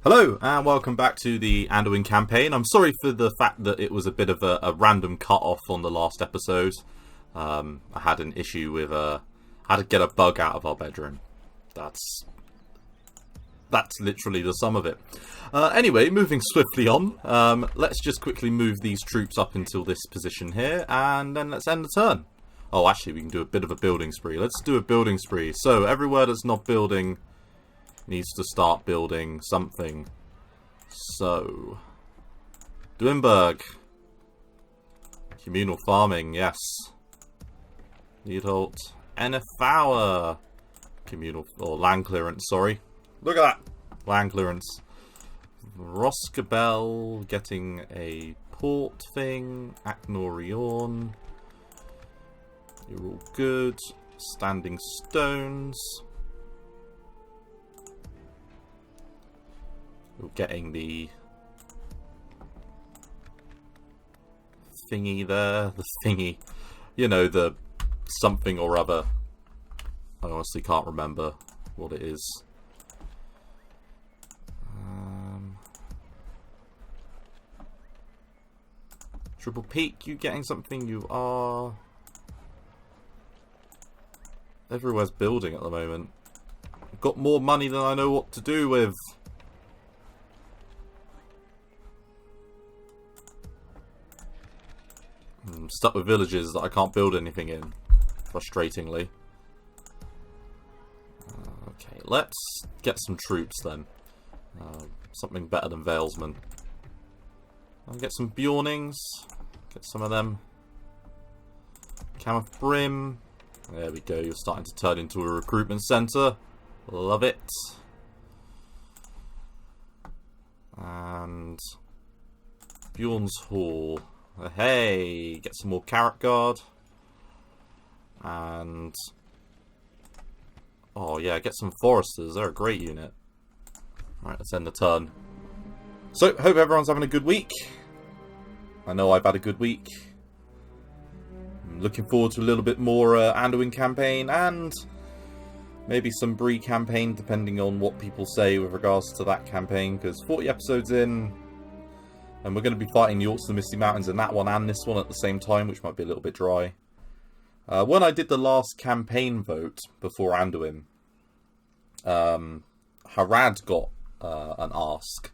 Hello and welcome back to the Anduin campaign. I'm sorry for the fact that it was a bit of a random cut-off on the last episode. I had an issue with how to get a bug out of our bedroom. That's literally the sum of it. Anyway, moving swiftly on, let's just quickly move these troops up until this position here, and then let's end the turn. Oh, actually, we can do a bit of a building spree. Let's do a building spree. So, everywhere that's not building needs to start building something. So, Duinberg. Communal farming, yes. Needholt. Ennefower. Communal, or land clearance, sorry. Look at that! Land clearance. Roskabel getting a port thing. Aknorion. You're all good. Standing stones. You're getting the thingy there. The thingy. You know, the something or other. I honestly can't remember what it is. Triple Peak, you getting something? You are. Everywhere's building at the moment. I've got more money than I know what to do with. I'm stuck with villages that I can't build anything in. Frustratingly. Okay, let's get some troops then. Something better than Valesmen. I'll get some Bjornings. Get some of them. Camoth Brim. There we go, you're starting to turn into a recruitment centre. Love it. And Bjorn's Hall. Hey, get some more Carrot Guard. And oh yeah, get some Foresters. They're a great unit. Right, let's end the turn. So, hope everyone's having a good week. I know I've had a good week. I'm looking forward to a little bit more Anduin campaign and maybe some Bree campaign, depending on what people say with regards to that campaign. Because 40 episodes in, and we're going to be fighting the Orcs of the Misty Mountains in that one and this one at the same time, which might be a little bit dry. When I did the last campaign vote before Anduin, Harad got an ask.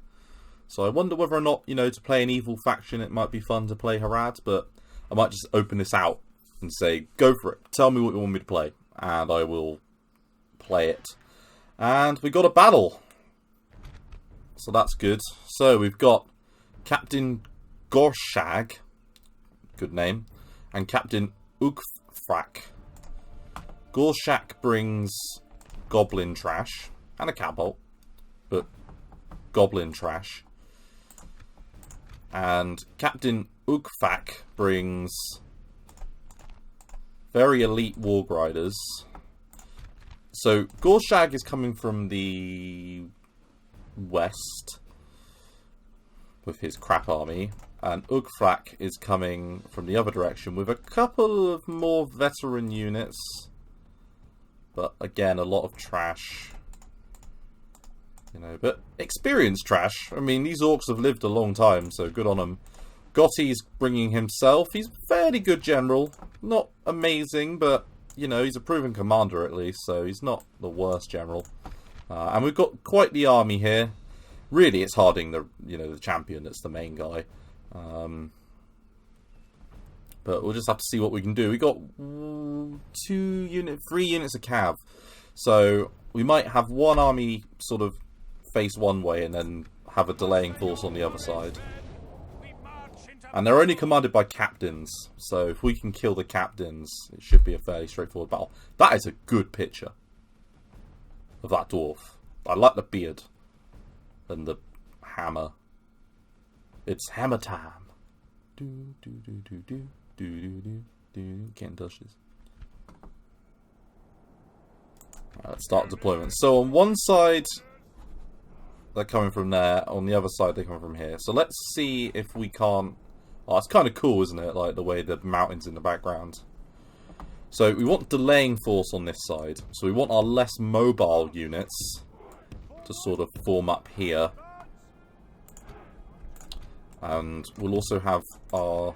So I wonder whether or not, you know, to play an evil faction, it might be fun to play Harad, but I might just open this out and say, go for it. Tell me what you want me to play, and I will play it. And we got a battle. So that's good. So we've got Captain Gorshag, good name, and Captain Ugfrak. Gorshak brings goblin trash, and a cabalt, but goblin trash. And Captain Ugfak brings very elite warg riders. So Gorshag is coming from the west with his crap army, and Ugfrak is coming from the other direction with a couple of more veteran units, but again a lot of trash. You know, but experienced trash. I mean, these orcs have lived a long time, so good on them. Gotti's bringing himself. He's a fairly good general. Not amazing, but, you know, he's a proven commander at least, so he's not the worst general. And we've got quite the army here. Really, it's Harding, the champion, that's the main guy. But we'll just have to see what we can do. We got 3 units of cav. So we might have one army sort of face one way and then have a delaying force on the other side. And they're only commanded by captains, so if we can kill the captains, it should be a fairly straightforward battle. That is a good picture of that dwarf. I like the beard and the hammer. It's hammer time. Do do do do do do do do do. Can't touch this. Right, let's start deployment. So on one side, they're coming from there. On the other side, they're coming from here. So let's see if we can't... Oh, it's kind of cool, isn't it? Like the way the mountains in the background. So we want delaying force on this side. So we want our less mobile units to sort of form up here. And we'll also have our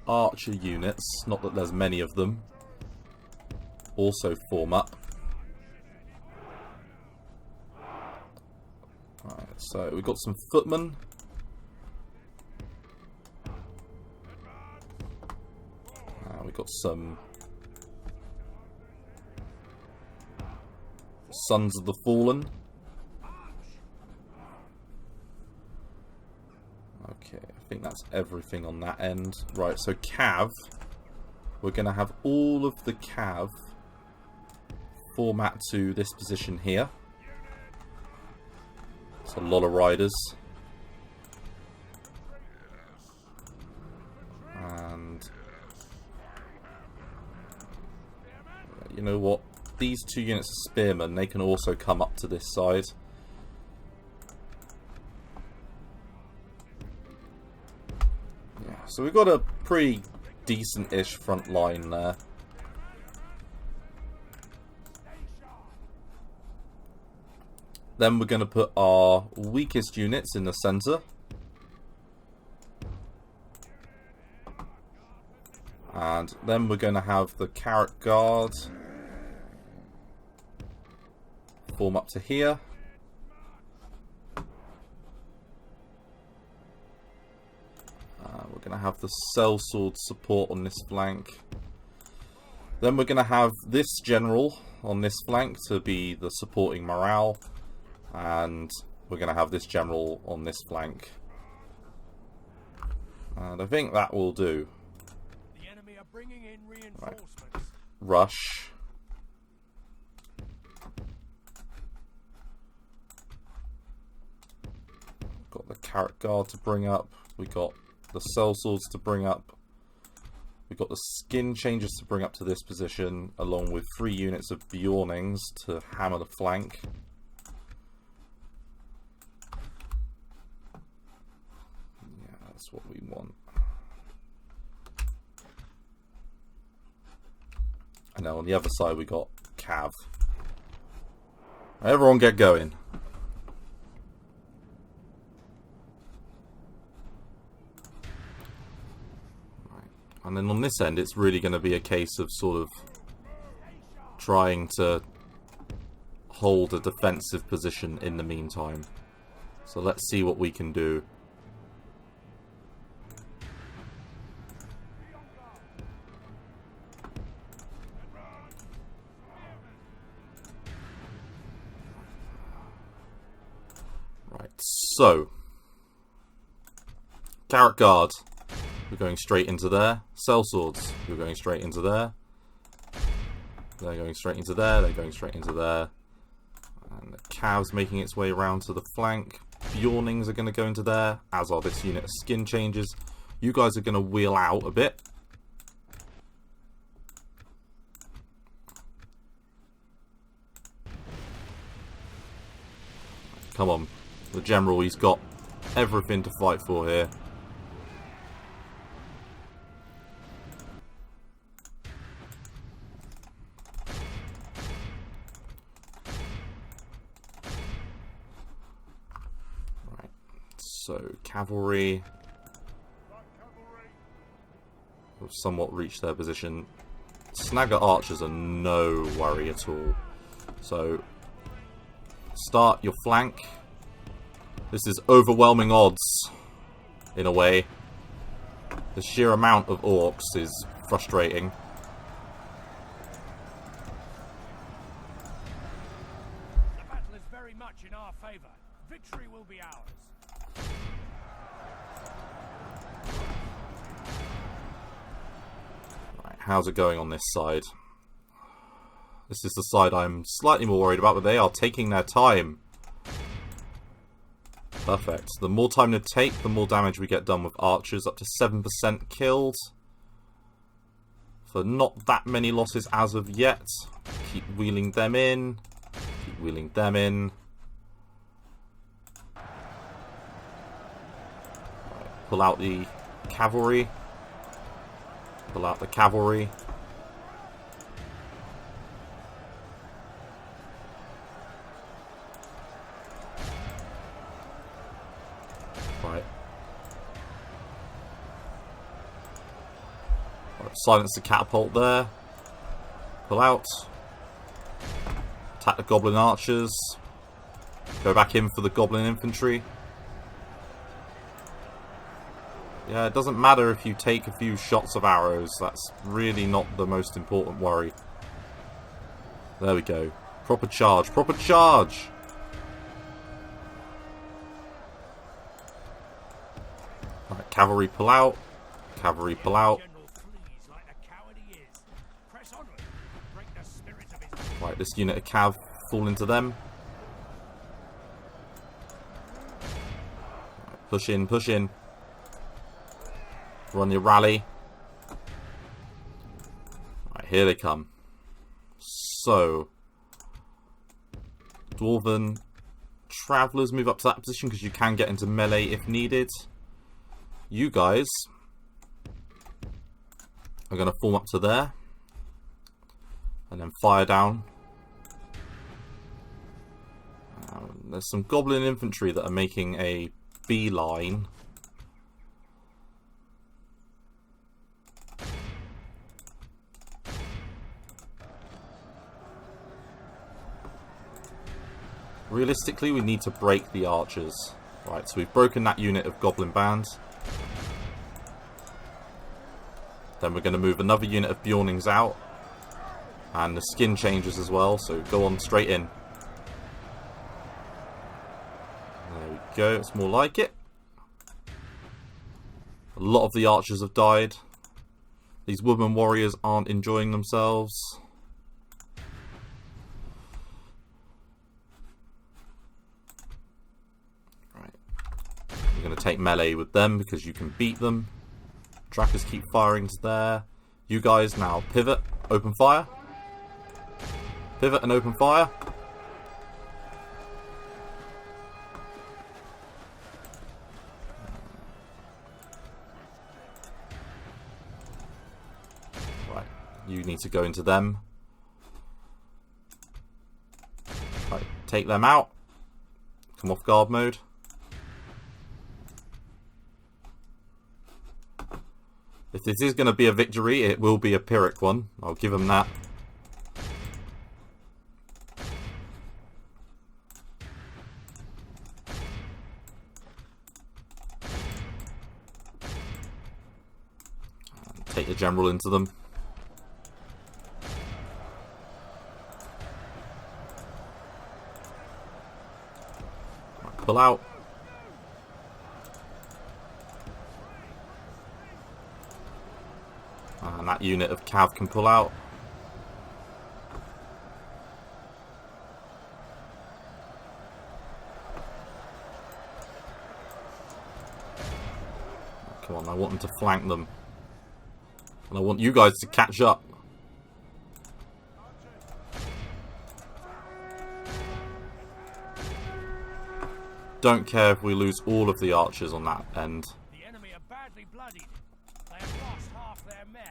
archer units, not that there's many of them, also form up. Alright, so we've got some footmen. We've got some Sons of the Fallen. Okay, I think that's everything on that end. Right, so Cav. We're going to have all of the Cav format to this position here. It's a lot of riders. And you know what? These 2 units of spearmen, they can also come up to this side. Yeah, so we've got a pretty decent-ish front line there. Then we're going to put our weakest units in the centre. And then we're going to have the Carrot Guard form up to here. We're going to have the sellsword support on this flank. Then we're going to have this general on this flank to be the supporting morale. And we're going to have this general on this flank. And I think that will do. The enemy are bringing in reinforcements. Right. Rush. Got the Carrot Guard to bring up. We got the sellswords to bring up. We've got the skin changers to bring up to this position, along with 3 units of Bjornings to hammer the flank. Yeah, that's what we want. And now on the other side we got Cav. Everyone get going. And then on this end, it's really going to be a case of sort of trying to hold a defensive position in the meantime. So let's see what we can do. Right, so Carrot Guard. We're going straight into there. Sellswords, we're going straight into there. They're going straight into there. They're going straight into there. And the Cav's making its way around to the flank. Bjornings are going to go into there, as are this unit of skin changes. You guys are going to wheel out a bit. Come on. The general, he's got everything to fight for here. So, cavalry have somewhat reached their position. Snagger archers are no worry at all. So, start your flank. This is overwhelming odds, in a way. The sheer amount of orcs is frustrating. The battle is very much in our favour. Victory will be ours. How's it going on this side? This is the side I'm slightly more worried about, but they are taking their time. Perfect. The more time they take, the more damage we get done with archers. Up to 7% killed. For not that many losses as of yet. Keep wheeling them in. Keep wheeling them in. Right. Pull out the cavalry. Pull out the cavalry. Right. silence the catapult there. Pull out. Attack the goblin archers. Go back in for the goblin infantry. Yeah, it doesn't matter if you take a few shots of arrows. That's really not the most important worry. There we go. Proper charge. Proper charge! Right, cavalry pull out. Cavalry pull out. Right, this unit of cav fall into them. Right, push in, push in. Run your rally. Right, here they come. So, Dwarven Travellers move up to that position because you can get into melee if needed. You guys are going to form up to there. And then fire down. There's some goblin infantry that are making a beeline. Realistically, we need to break the archers. Right, so we've broken that unit of goblin bands. Then we're going to move another unit of Bjornings out. And the skin changes as well, so go on straight in. There we go, it's more like it. A lot of the archers have died. These woodman warriors aren't enjoying themselves. Right. We're going to take melee with them because you can beat them. Trackers keep firing to there. You guys now pivot, open fire. Pivot and open fire. Right, you need to go into them. Right, take them out. Come off guard mode. If this is going to be a victory, it will be a Pyrrhic one. I'll give them that. Take the general into them. Right, pull out. And that unit of cav can pull out. Come on, I want them to flank them. And I want you guys to catch up. Don't care if we lose all of the archers on that end. The enemy are badly bloodied. They have lost half their men.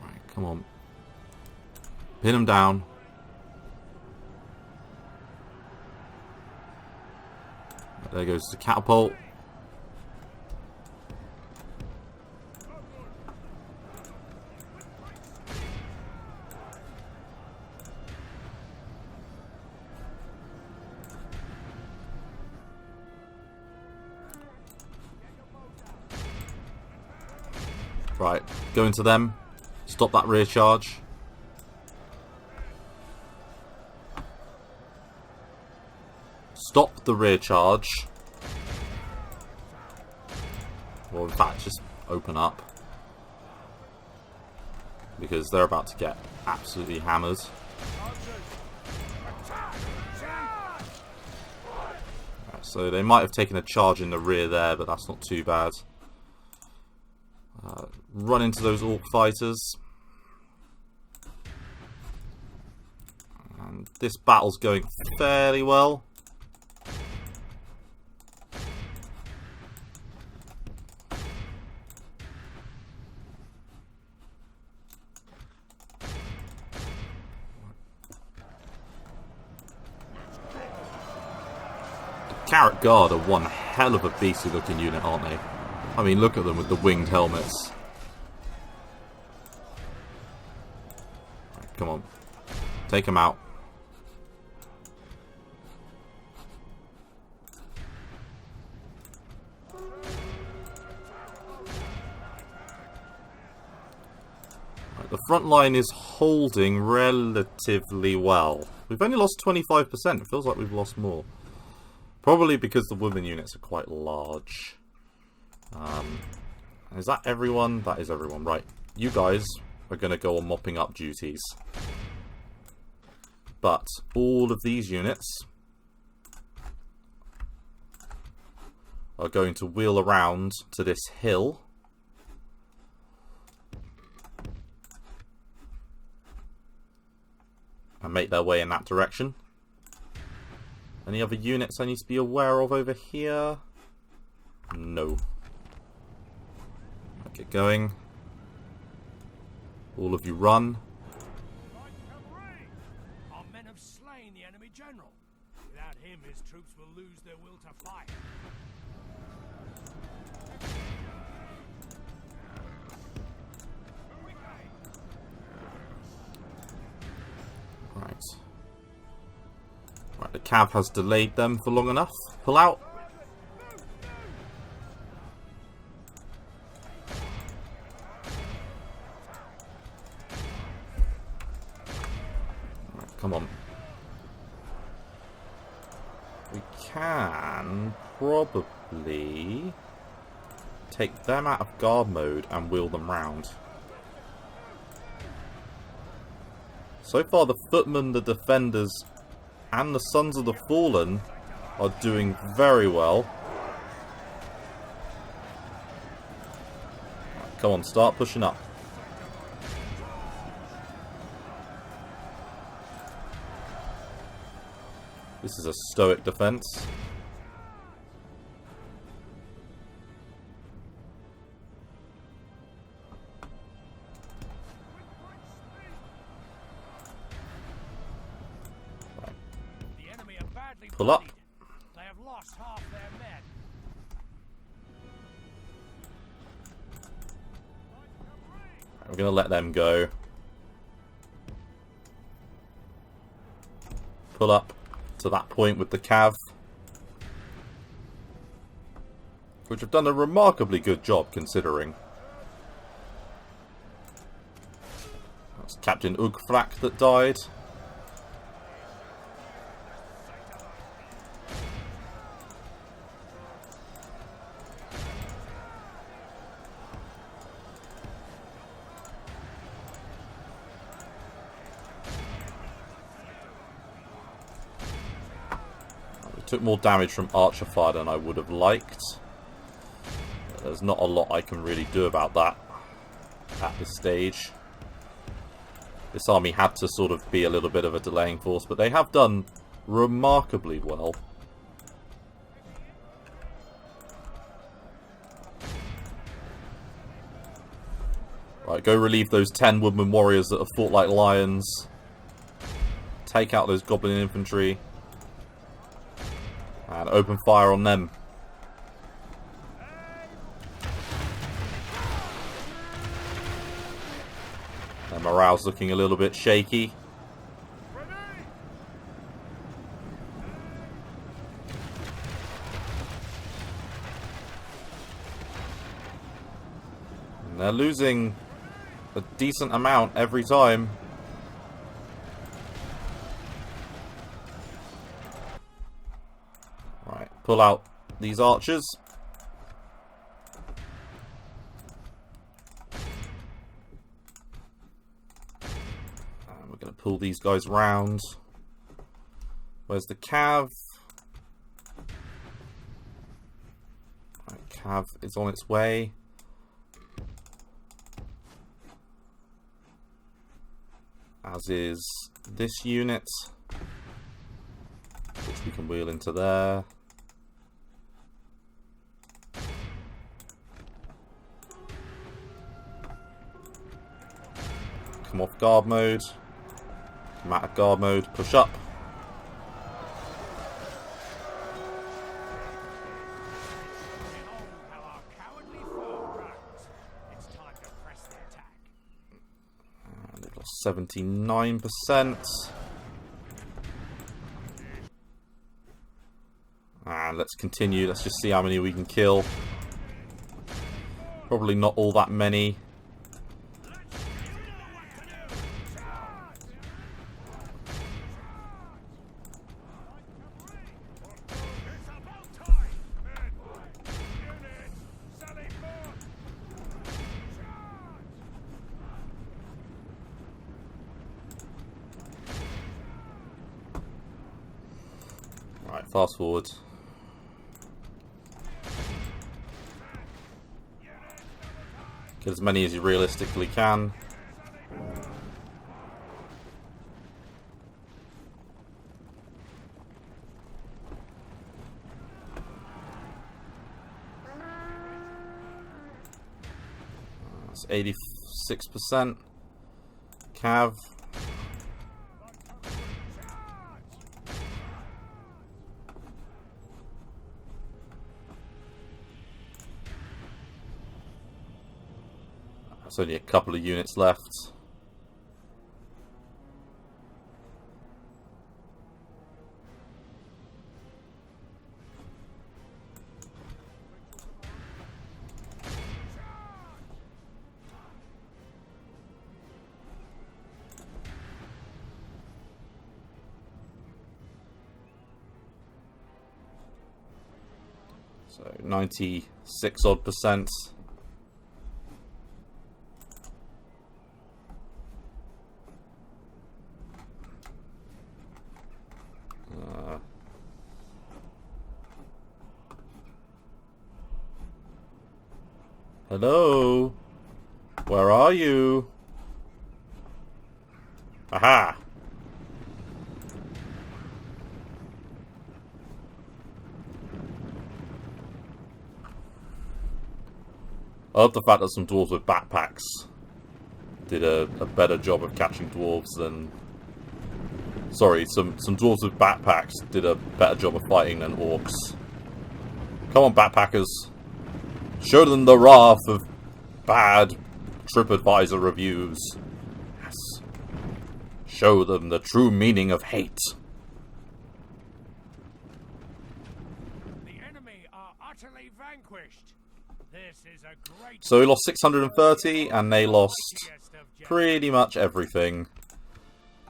Right, come on. Pin them down. There goes the catapult. Right, go into them. Stop that rear charge. Stop the rear charge. Or in fact, just open up. Because they're about to get absolutely hammered. Right, so they might have taken a charge in the rear there, but that's not too bad. Run into those orc fighters. And this battle's going fairly well. Carrot Guard are one hell of a beastly looking unit, aren't they? I mean, look at them with the winged helmets. Right, come on. Take them out. Right, the front line is holding relatively well. We've only lost 25%. It feels like we've lost more. Probably because the women units are quite large. Is that everyone? That is everyone. Right. You guys are going to go on mopping up duties. But all of these units are going to wheel around to this hill. And make their way in that direction. Any other units I need to be aware of over here? No. Get going. All of you run. Our men have slain the enemy general. Without him, his troops will lose their will to fight. Right. Right, the cav has delayed them for long enough. Pull out. Right, come on. We can probably take them out of guard mode and wheel them round. So far, the footmen, the defenders, and the Sons of the Fallen are doing very well. Come on, start pushing up. This is a stoic defense. Pull up. They have lost half their men. We're going to let them go. Pull up to that point with the cav. Which have done a remarkably good job considering. That's Captain Ugfrak that died. Took more damage from archer fire than I would have liked. There's not a lot I can really do about that at this stage. This army had to sort of be a little bit of a delaying force, but they have done remarkably well. Right, go relieve those 10 woodman warriors that have fought like lions. Take out those goblin infantry. And open fire on them. Their morale's looking a little bit shaky. And they're losing a decent amount every time. Pull out these archers. And we're going to pull these guys round. Where's the cav? Right, cav is on its way. As is this unit, which we can wheel into there. Come off guard mode. Come out of guard mode. Push up. 79%. And let's continue. Let's just see how many we can kill. Probably not all that many. Right, fast forward. Get as many as you realistically can. That's 86%. Cav. There's only a couple of units left. So 96 odd %. Hello? Where are you? Aha! I love the fact that some dwarves with backpacks did a better job of catching dwarves than... Sorry, some dwarves with backpacks did a better job of fighting than orcs. Come on, backpackers. Show them the wrath of bad TripAdvisor reviews. Yes. Show them the true meaning of hate. The enemy are utterly vanquished. This is a great... So we lost 630 and they lost pretty much everything.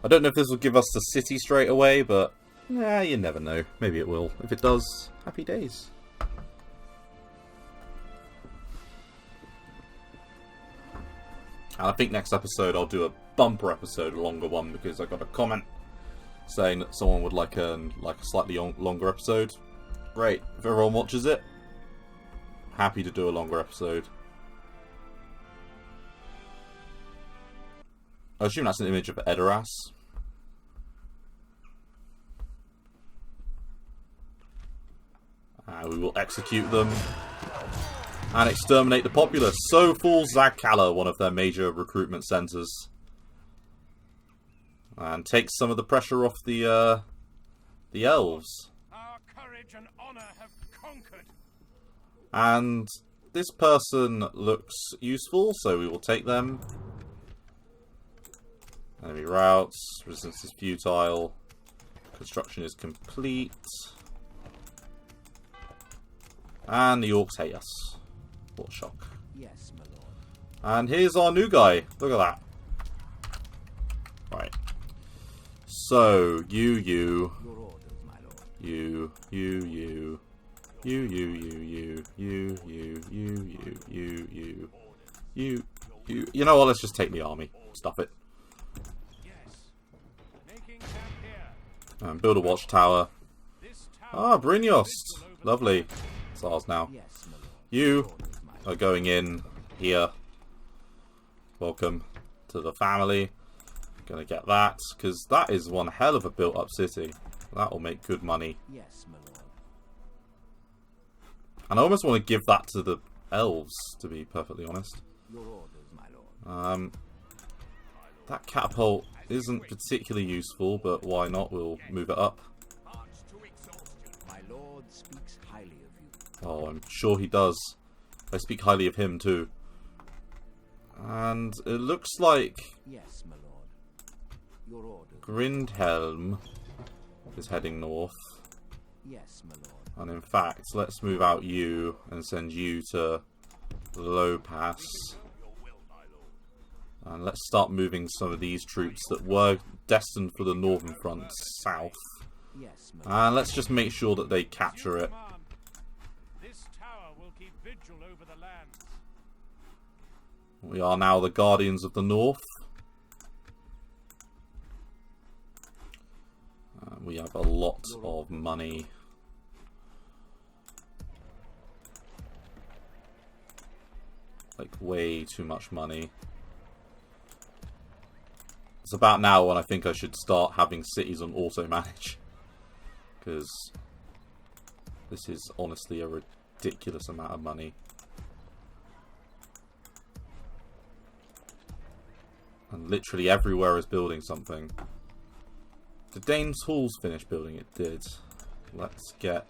I don't know if this will give us the city straight away, but yeah, you never know. Maybe it will. If it does, happy days. And I think next episode I'll do a bumper episode, a longer one, because I got a comment saying that someone would like a slightly longer episode. Great, if everyone watches it, happy to do a longer episode. I assume that's an image of Edoras. We will execute them and exterminate the populace. So falls Zagkala, one of their major recruitment centers, and takes some of the pressure off the elves. Our courage and honor have conquered. And this person looks useful, so we will take them. Enemy routes. Resistance is futile. Construction is complete. And the orcs hate us. What a shock. Yes, my lord. And here's our new guy. Look at that. Right. So, you. Your orders, my lord. You. You. You know what? Let's just take the army. Stuff it. Yes. Making camp here. And build a watchtower. This Ah, tower Brynjost. will overlook- Lovely. It's ours now. Yes, my lord. You are going in here. Welcome to the family. Gonna get that, because that is one hell of a built-up city. That will make good money. Yes, my lord. And I almost want to give that to the elves, to be perfectly honest. Your orders, my lord. That catapult isn't particularly useful, but why not? We'll move it up. March to exhaustion. My lord speaks highly of you. Oh, I'm sure he does. I speak highly of him too. And it looks like Yes, my lord. Your orders. Grindhelm is heading north. Yes, my lord. And in fact, let's move out you and send you to Low Pass. And let's start moving some of these troops that were destined for the northern front south. Yes, my lord. And let's just make sure that they capture it. This tower will keep vigil over the lands. We are now the Guardians of the North. We have a lot of money. Like, way too much money. It's about now when I think I should start having cities on auto-manage. Because this is honestly a ridiculous amount of money. And literally everywhere is building something. Did Dane's Halls finish building? It did. Let's get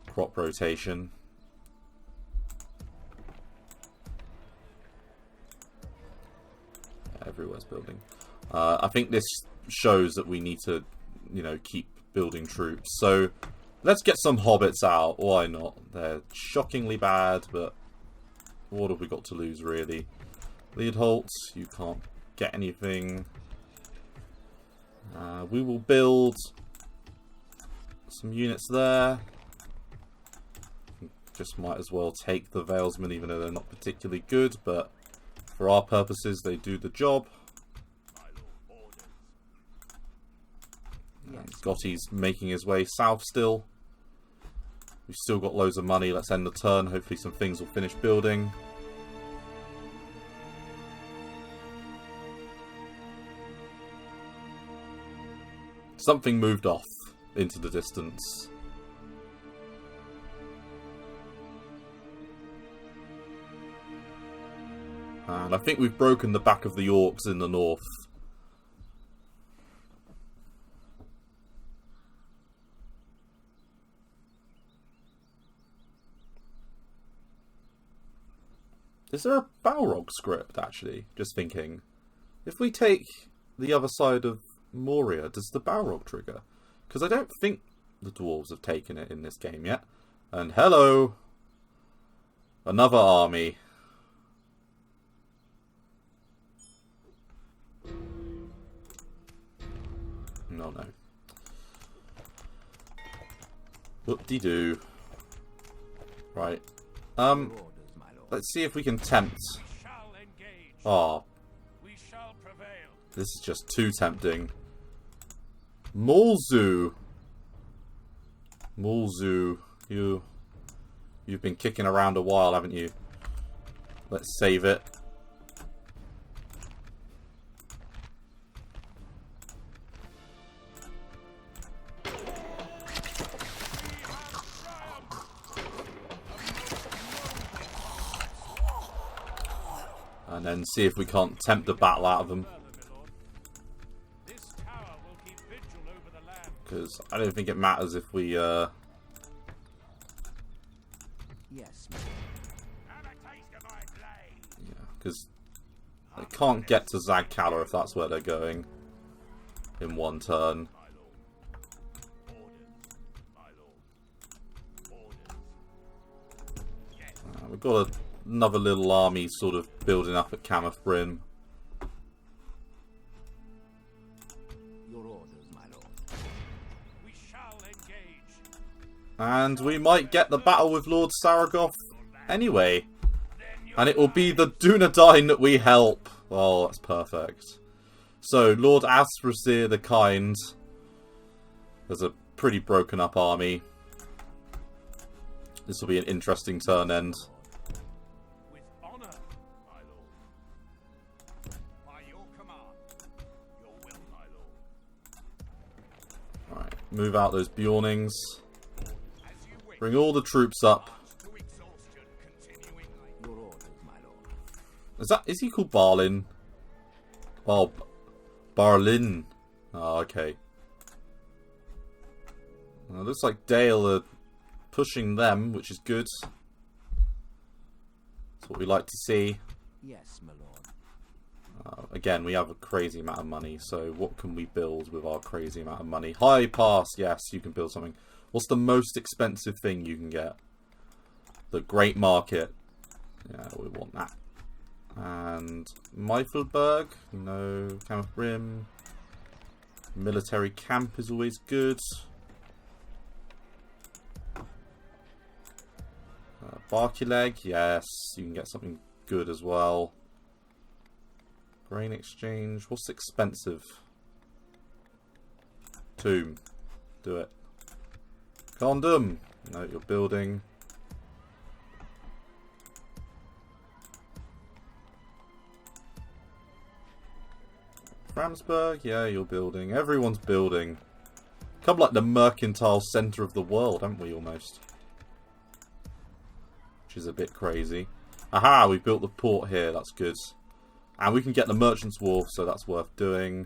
crop rotation. Everywhere's building. I think this shows that we need to, you know, keep building troops. So let's get some hobbits out. Why not? They're shockingly bad, but what have we got to lose, really? Leadholt, you can't get anything. We will build some units there. Just might as well take the Valesmen, even though they're not particularly good, but for our purposes, they do the job. Gotti's making his way south still. We've still got loads of money. Let's end the turn. Hopefully some things will finish building. Something moved off into the distance. And I think we've broken the back of the orcs in the north. Is there a Balrog script, actually? Just thinking. If we take the other side of Moria, does the Balrog trigger? Because I don't think the dwarves have taken it in this game yet. And hello! Another army. No. Whoop-de-doo. Right. Let's see if we can tempt. Oh. This is just too tempting. Mulzu, you've been kicking around a while, haven't you? Let's save it. And then see if we can't tempt the battle out of them. Because I don't think it matters if we, Yes. Yeah, because they can't get to Zagkala if that's where they're going in one turn. We've got another little army sort of building up at Camath Bryn. And we might get the battle with Lord Saragoth anyway. And it will be the Dunedain that we help. Oh, that's perfect. So, Lord Asrasir the Kind. There's a pretty broken up army. This will be an interesting turn end. With honor, my lord. By your command, your will, my lord. Right, move out those Bjornings. Bring all the troops up. Is he called Barlin? Oh, Barlin. Oh, okay. Well, it looks like Dale are pushing them, which is good. That's what we like to see. Yes, my lord. Again, we have a crazy amount of money, so what can we build with our crazy amount of money? High pass, yes, you can build something. What's the most expensive thing you can get? The Great Market. Yeah, we want that. And Meifelberg, no. Camp Rim. Military camp is always good. Barkileg, yes, you can get something good as well. Grain exchange, what's expensive? Tomb, do it. Condom, no, you're building. Framsburg, yeah, you're building. Everyone's building. Come like the mercantile centre of the world, haven't we, almost? Which is a bit crazy. Aha, we built the port here, that's good. And we can get the Merchant's Wharf, so that's worth doing.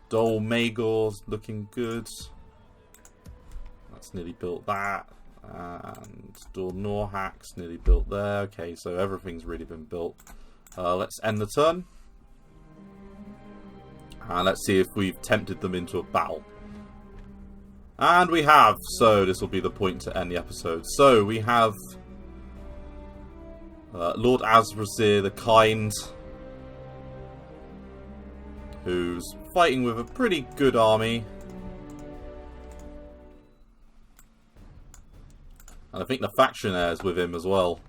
Dol Magor's looking good. That's nearly built that. And Dol Norhack's nearly built there. Okay, so everything's really been built. Let's end the turn. And let's see if we've tempted them into a battle. And we have. So this will be the point to end the episode. So we have Lord Azrazir the Kind, who's fighting with a pretty good army. And I think the factionaire is with him as well.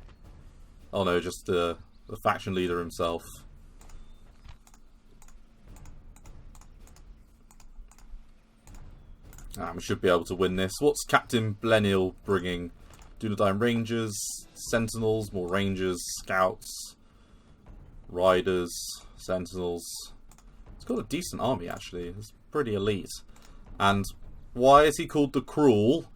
Oh no, just the faction leader himself. We should be able to win this. What's Captain Blenil bringing? Dunedain Rangers, Sentinels, more Rangers, Scouts, Riders, Sentinels. It's got a decent army, actually. It's pretty elite. And why is he called the Cruel?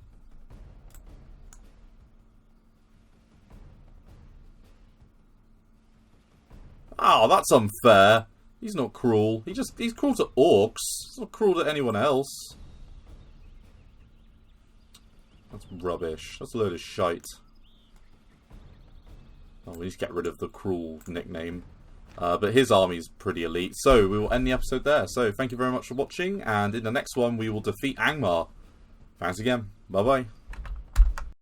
Oh, that's unfair. He's not cruel. He's cruel to orcs. He's not cruel to anyone else. That's rubbish. That's a load of shite. Oh, we need to get rid of the Cruel nickname. But his army's pretty elite. So we will end the episode there. So thank you very much for watching. And in the next one, we will defeat Angmar. Thanks again. Bye-bye.